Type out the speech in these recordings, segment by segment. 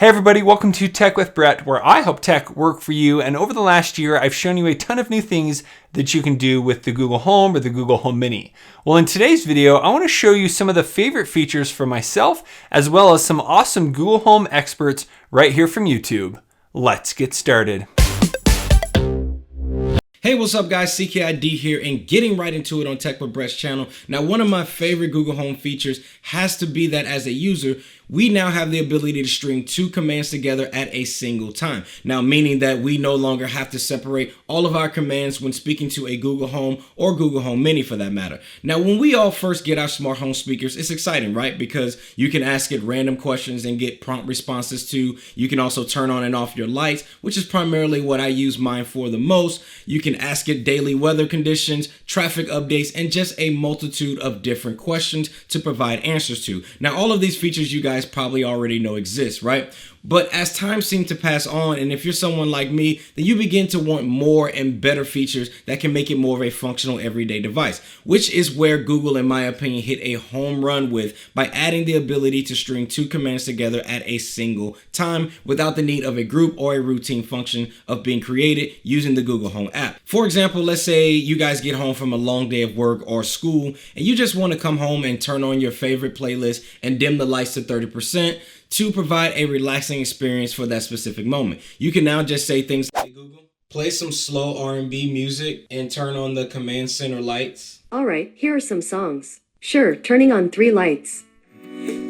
Hey everybody, welcome to Tech with Brett, where I help tech work for you. And over the last year, I've shown you a ton of new things that you can do with the Google Home or the Google Home Mini. Well, in today's video, I want to show you some of the favorite features for myself, as well as some awesome Google Home experts right here from YouTube. Let's get started. Hey, what's up guys, CKID here and getting right into it on Tech with Brett's channel. Now, one of my favorite Google Home features has to be that as a user, we now have the ability to string two commands together at a single time. Now, meaning that we no longer have to separate all of our commands when speaking to a Google Home or Google Home Mini for that matter. Now, when we all first get our smart home speakers, it's exciting, right? Because you can ask it random questions and get prompt responses to. You can also turn on and off your lights, which is primarily what I use mine for the most. You can ask it daily weather conditions, traffic updates, and just a multitude of different questions to provide answers to. Now, all of these features you guys probably already know exist, right? But as time seems to pass on, and if you're someone like me, then you begin to want more and better features that can make it more of a functional everyday device, which is where Google, in my opinion, hit a home run with by adding the ability to string two commands together at a single time without the need of a group or a routine function of being created using the Google Home app. For example, let's say you guys get home from a long day of work or school, and you just want to come home and turn on your favorite playlist and dim the lights to 30%. To provide a relaxing experience for that specific moment. You can now just say things like, Google, play some slow R&B music and turn on the command center lights. All right, here are some songs. Sure, turning on 3 lights.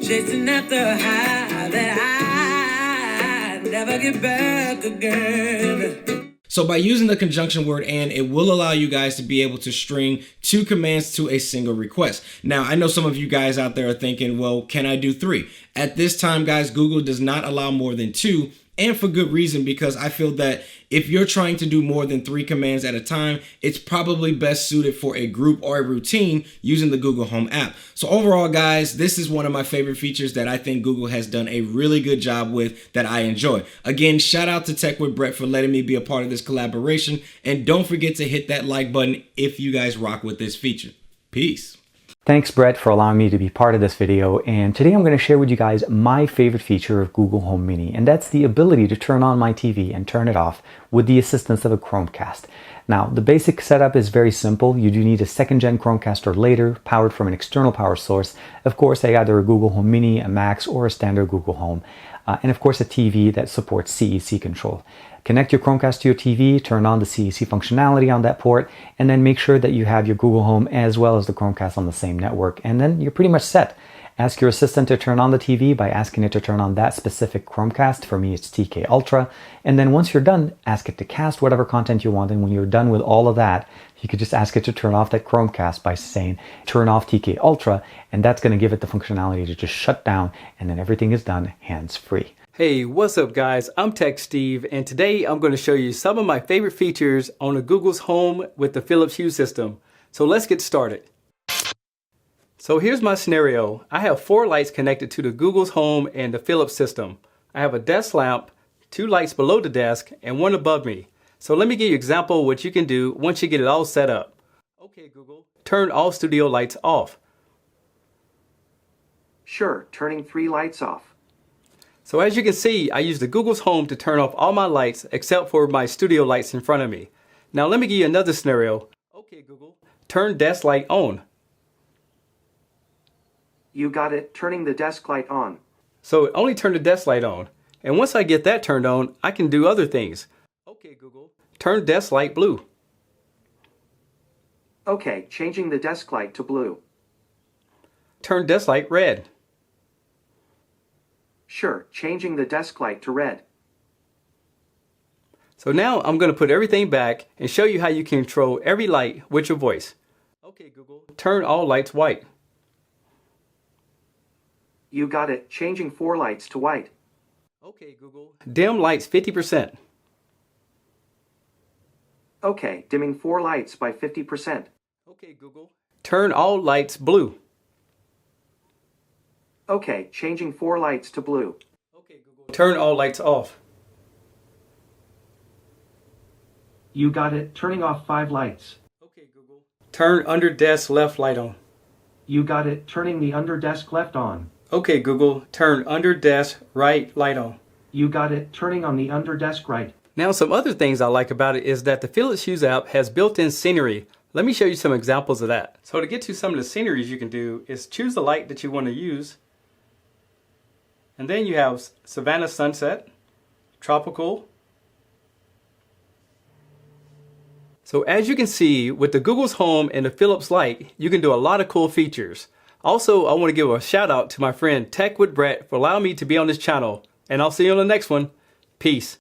Chasing after a high that I never get back again. So by using the conjunction word and, it will allow you guys to be able to string two commands to a single request. Now, I know some of you guys out there are thinking, well, can I do 3? At this time, guys, Google does not allow more than 2, and for good reason, because I feel that if you're trying to do more than 3 commands at a time, it's probably best suited for a group or a routine using the Google Home app. So overall, guys, this is one of my favorite features that I think Google has done a really good job with that I enjoy. Again, shout out to Tech with Brett for letting me be a part of this collaboration. And don't forget to hit that like button if you guys rock with this feature. Peace. Thanks, Brett, for allowing me to be part of this video. And today I'm going to share with you guys my favorite feature of Google Home Mini, and that's the ability to turn on my TV and turn it off with the assistance of a Chromecast. Now, the basic setup is very simple. You do need a second-gen Chromecast or later, powered from an external power source. Of course, either a Google Home Mini, a Max, or a standard Google Home. And of course, a TV that supports CEC control. Connect your Chromecast to your TV, turn on the CEC functionality on that port, and then make sure that you have your Google Home as well as the Chromecast on the same network. And then you're pretty much set. Ask your assistant to turn on the TV by asking it to turn on that specific Chromecast. For me, it's TK Ultra. And then once you're done, ask it to cast whatever content you want. And when you're done with all of that, you could just ask it to turn off that Chromecast by saying, turn off TK Ultra. And that's going to give it the functionality to just shut down. And then everything is done hands-free. Hey, what's up guys? I'm Tech Steve, and today I'm going to show you some of my favorite features on the Google's Home with the Philips Hue system. So let's get started. So here's my scenario. I have 4 lights connected to the Google's Home and the Philips system. I have a desk lamp, 2 lights below the desk, and 1 above me. So let me give you an example of what you can do once you get it all set up. Okay, Google, turn all studio lights off. Sure, turning 3 lights off. So as you can see, I use the Google's Home to turn off all my lights except for my studio lights in front of me. Now let me give you another scenario. Okay, Google, turn desk light on. You got it, turning the desk light on. So it only turned the desk light on. And once I get that turned on, I can do other things. Okay, Google, turn desk light blue. Okay, changing the desk light to blue. Turn desk light red. Sure, changing the desk light to red. So now I'm going to put everything back and show you how you can control every light with your voice. Okay, Google, turn all lights white. You got it, changing 4 lights to white. Okay, Google, dim lights 50%. Okay, dimming 4 lights by 50%. Okay, Google, turn all lights blue. Okay, changing 4 lights to blue. Okay, Google, turn all lights off. You got it, turning off 5 lights. Okay, Google, turn under desk left light on. You got it, turning the under desk left on. Okay, Google, turn under desk right light on. You got it. Turning on the under desk right. Now, some other things I like about it is that the Philips Hue app has built-in scenery. Let me show you some examples of that. So to get to some of the sceneries you can do is choose the light that you want to use. And then you have Savannah Sunset, Tropical. So as you can see, with the Google's Home and the Philips Light, you can do a lot of cool features. Also, I want to give a shout out to my friend Tech with Brett for allowing me to be on this channel. And I'll see you on the next one. Peace.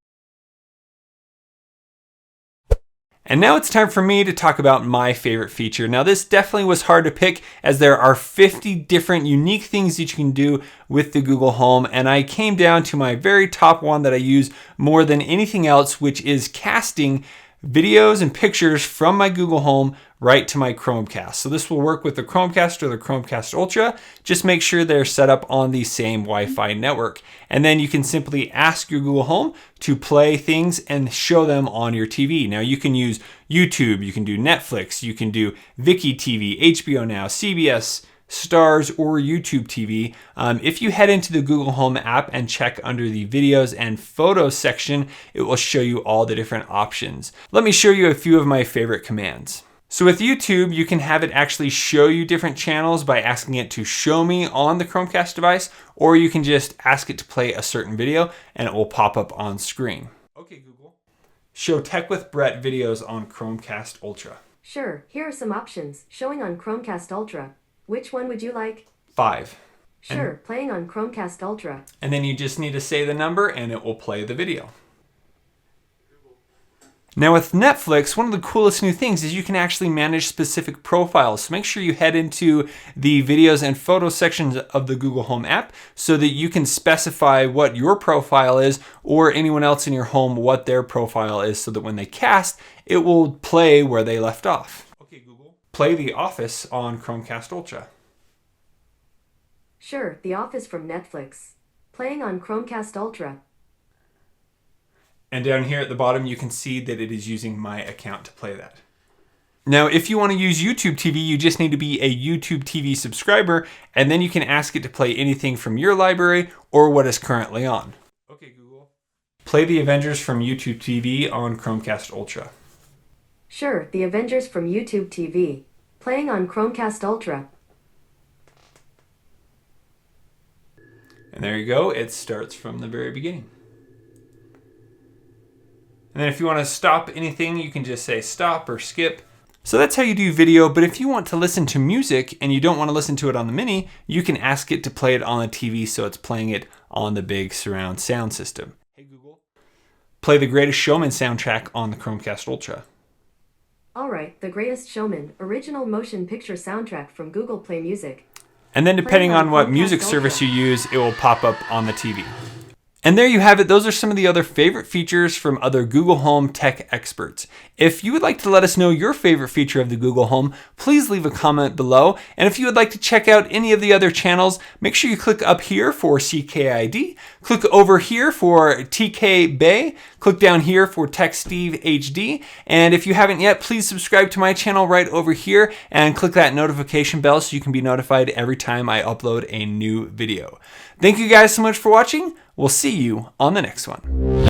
And now it's time for me to talk about my favorite feature. Now this definitely was hard to pick as there are 50 different unique things that you can do with the Google Home, and I came down to my very top one that I use more than anything else, which is casting videos and pictures from my Google Home right to my Chromecast. So this will work with the Chromecast or the Chromecast Ultra. Just make sure they're set up on the same Wi-Fi network. And then you can simply ask your Google Home to play things and show them on your TV. Now you can use YouTube, you can do Netflix, you can do Viki TV, HBO Now, CBS, Stars, or YouTube TV. If you head into the Google Home app and check under the videos and photos section, it will show you all the different options. Let me show you a few of my favorite commands. So with YouTube, you can have it actually show you different channels by asking it to show me on the Chromecast device, or you can just ask it to play a certain video and it will pop up on screen. Okay, Google, show Tech with Brett videos on Chromecast Ultra. Sure, here are some options showing on Chromecast Ultra. Which one would you like? 5. Sure, playing on Chromecast Ultra. And then you just need to say the number and it will play the video. Now with Netflix, one of the coolest new things is you can actually manage specific profiles. So make sure you head into the videos and photos sections of the Google Home app so that you can specify what your profile is, or anyone else in your home what their profile is, so that when they cast, it will play where they left off. Okay, Google, play The Office on Chromecast Ultra. Sure, The Office from Netflix. Playing on Chromecast Ultra. And down here at the bottom, you can see that it is using my account to play that. Now, if you want to use YouTube TV, you just need to be a YouTube TV subscriber, and then you can ask it to play anything from your library or what is currently on. Okay, Google, play The Avengers from YouTube TV on Chromecast Ultra. Sure, The Avengers from YouTube TV. Playing on Chromecast Ultra. And there you go, it starts from the very beginning. And then if you want to stop anything, you can just say stop or skip. So that's how you do video, but if you want to listen to music and you don't want to listen to it on the Mini, you can ask it to play it on the TV so it's playing it on the big surround sound system. Hey Google, play The Greatest Showman soundtrack on the Chromecast Ultra. Alright, The Greatest Showman, original motion picture soundtrack from Google Play Music. And then depending on what music service you use, it will pop up on the TV. And there you have it. Those are some of the other favorite features from other Google Home tech experts. If you would like to let us know your favorite feature of the Google Home, please leave a comment below. And if you would like to check out any of the other channels, make sure you click up here for CKID, click over here for TK Bay, click down here for Tech Steve HD. And if you haven't yet, please subscribe to my channel right over here and click that notification bell so you can be notified every time I upload a new video. Thank you guys so much for watching. We'll see you on the next one.